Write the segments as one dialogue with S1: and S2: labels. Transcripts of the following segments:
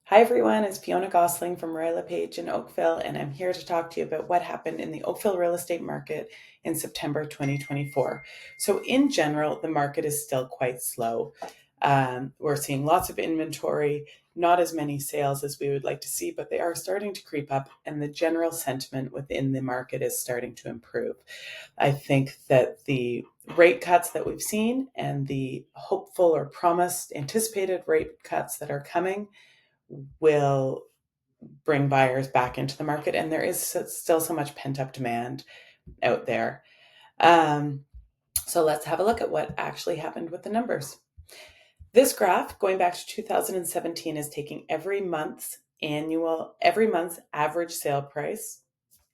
S1: Hi everyone, it's Fionna Gossling from Royal LePage in Oakville, and I'm here to talk to you about what happened in the Oakville real estate market in September 2024. So, in general, the market is still quite slow. We're seeing lots of inventory, not as many sales as we would like to see, but they are starting to creep up, and the general sentiment within the market is starting to improve. I think that the rate cuts that we've seen and the hopeful or promised anticipated rate cuts that are coming will bring buyers back into the market. And there is still so much pent up demand out there. Um, so let's have a look at what actually happened with the numbers. This graph, going back to 2017, is taking every month's average sale price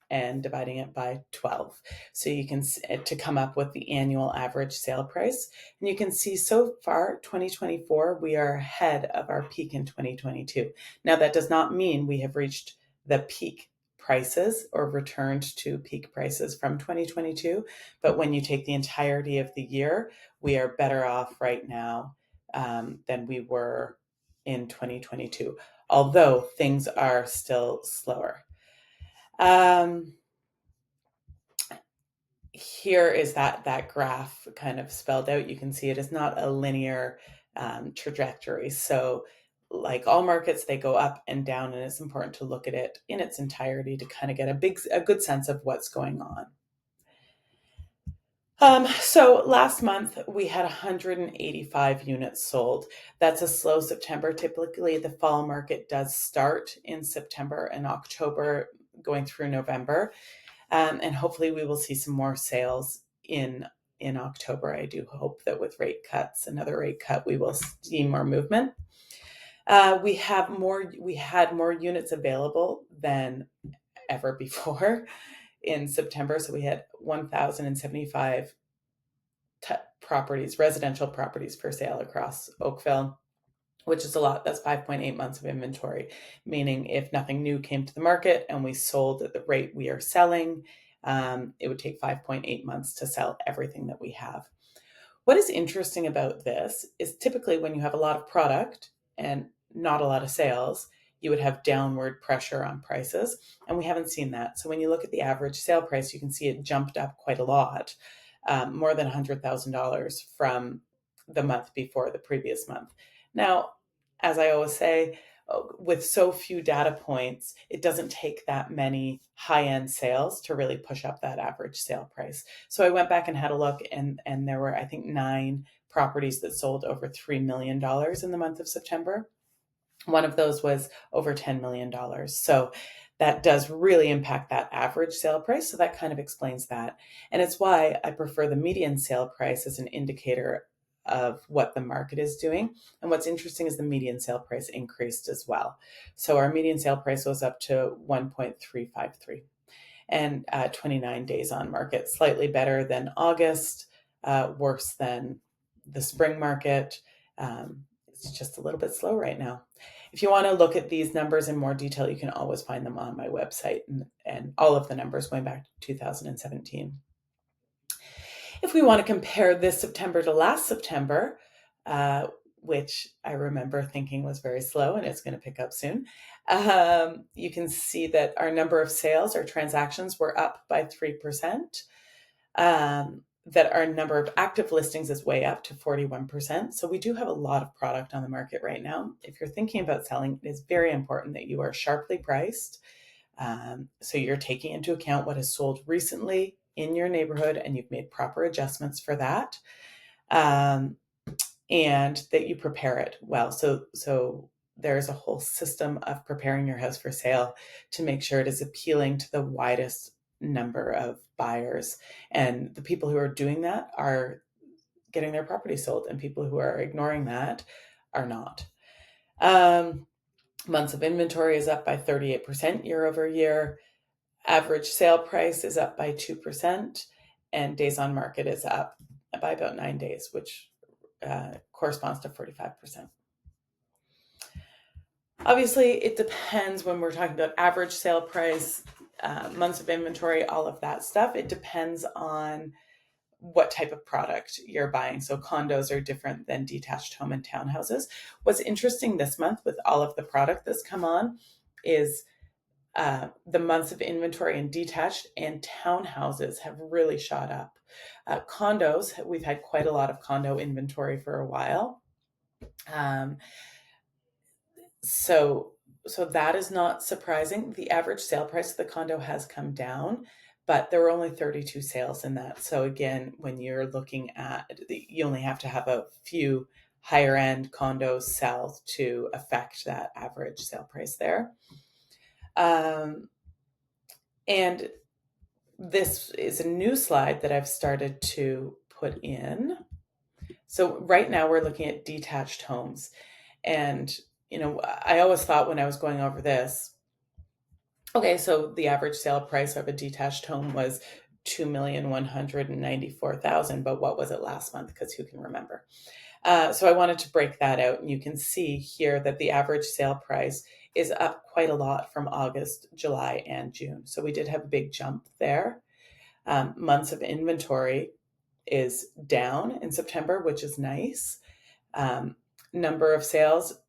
S1: and dividing it by 12. So you can to come up with the annual average sale price. And you can see so far, 2024, we are ahead of our peak in 2022. Now, that does not mean we have reached the peak prices or returned to peak prices from 2022. But when you take the entirety of the year, we are better off right now than we were in 2022, although things are still slower. Um, Here is that graph kind of spelled out. You can see it is not a linear trajectory. So like all markets, they go up and down, and it's important to look at it in its entirety to kind of get a good sense of what's going on. So last month we had 185 units sold. That's a slow September. Typically, the fall market does start in September and October, going through November. And hopefully we will see some more sales in October. I do hope that with another rate cut, we will see more movement. We had more units available than ever before in September. So we had 1,075 residential properties for sale across Oakville, which is a lot. That's 5.8 months of inventory, meaning if nothing new came to the market and we sold at the rate we are selling, it would take 5.8 months to sell everything that we have. What is interesting about this is typically when you have a lot of product and not a lot of sales, you would have downward pressure on prices, and we haven't seen that. So when you look at the average sale price, you can see it jumped up quite a lot, more than $100,000 from the month before the previous month. Now, as I always say, with so few data points, it doesn't take that many high-end sales to really push up that average sale price. So I went back and had a look, and there were, I think, 9 properties that sold over $3 million in the month of September. One of those was over $10 million. So that does really impact that average sale price. So that kind of explains that. And it's why I prefer the median sale price as an indicator of what the market is doing. And what's interesting is the median sale price increased as well. So our median sale price was up to 1.353 and 29 days on market, slightly better than August, worse than the spring market. It's just a little bit slow right now. If you want to look at these numbers in more detail, you can always find them on my website, and all of the numbers going back to 2017. If we want to compare this September to last September, which I remember thinking was very slow and it's going to pick up soon, you can see that our number of sales or transactions were up by 3%. That our number of active listings is way up to 41%. So we do have a lot of product on the market right now. If you're thinking about selling, it is very important that you are sharply priced. So you're taking into account what has sold recently in your neighborhood, and you've made proper adjustments for that, and that you prepare it well. So there's a whole system of preparing your house for sale to make sure it is appealing to the widest number of buyers. And the people who are doing that are getting their property sold, and people who are ignoring that are not. Months of inventory is up by 38% year over year. Average sale price is up by 2%, and days on market is up by about 9 days, which corresponds to 45%. Obviously, it depends when we're talking about average sale price, months of inventory, all of that stuff. It depends on what type of product you're buying. So condos are different than detached home and townhouses. What's interesting this month with all of the product that's come on is the months of inventory in detached and townhouses have really shot up. Condos, we've had quite a lot of condo inventory for a while. Um, so so that is not surprising. The average sale price of the condo has come down, but there were only 32 sales in that. So again, when you're looking at you only have to have a few higher end condos sell to affect that average sale price there. Um, and this is a new slide that I've started to put in. So right now we're looking at detached homes. And, I always thought when I was going over this, okay, so the average sale price of a detached home was 2,194,000, but what was it last month? Because who can remember? So I wanted to break that out, and you can see here that the average sale price is up quite a lot from August, July, and June. So we did have a big jump there. Months of inventory is down in September, which is nice. Number of sales,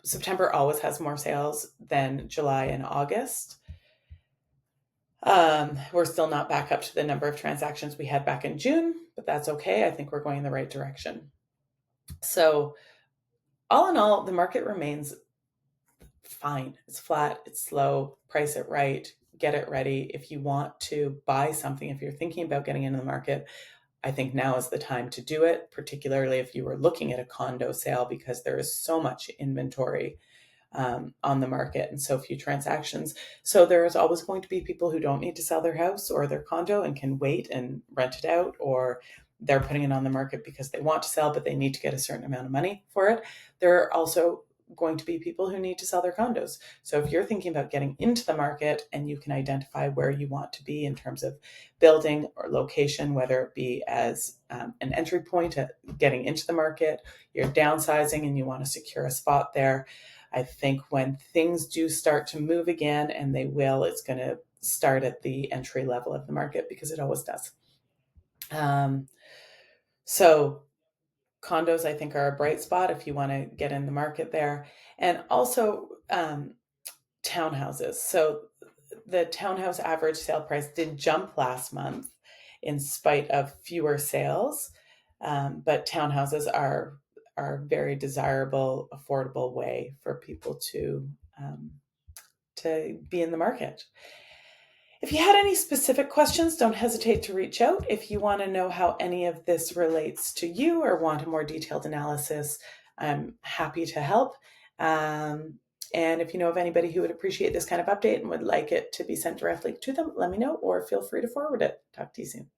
S1: September always has more sales than July and August. We're still not back up to the number of transactions we had back in June, but that's okay. I think we're going in the right direction. So all in all, the market remains fine. It's flat, it's slow, price it right, get it ready. If you want to buy something, if you're thinking about getting into the market, I think now is the time to do it, particularly if you were looking at a condo sale, because there is so much inventory on the market and so few transactions. So there is always going to be people who don't need to sell their house or their condo and can wait and rent it out, or they're putting it on the market because they want to sell, but they need to get a certain amount of money for it. There are also going to be people who need to sell their condos. So if you're thinking about getting into the market and you can identify where you want to be in terms of building or location, whether it be as an entry point at getting into the market, you're downsizing and you want to secure a spot there, I think when things do start to move again, and they will, it's going to start at the entry level of the market because it always does. So condos, I think, are a bright spot if you want to get in the market there. And also townhouses. So the townhouse average sale price did jump last month in spite of fewer sales. But townhouses are a very desirable, affordable way for people to be in the market. If you had any specific questions, don't hesitate to reach out. If you want to know how any of this relates to you or want a more detailed analysis, I'm happy to help. And if you know of anybody who would appreciate this kind of update and would like it to be sent directly to them, let me know, or feel free to forward it. Talk to you soon.